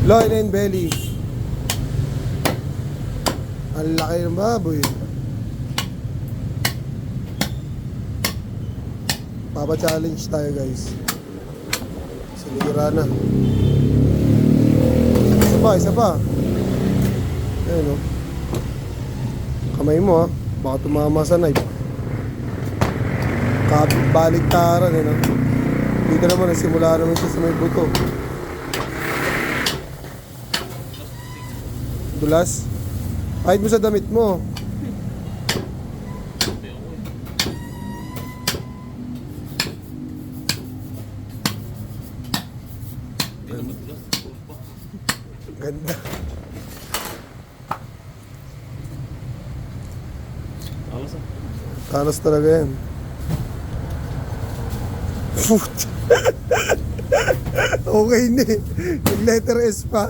Loin and belly. Ang laki ng baboy. Papa-challenge tayo guys. Sinira na. Isa pa. Ayun o. Kamay mo ha. Baka tumama sa knife. Baligtaran eh no. Dito naman nagsimula naman siya sa may buto. Dulas. Kahit mo sa damit mo. Ganda. Talas talaga yan. Okay na eh. Yung letter S pa.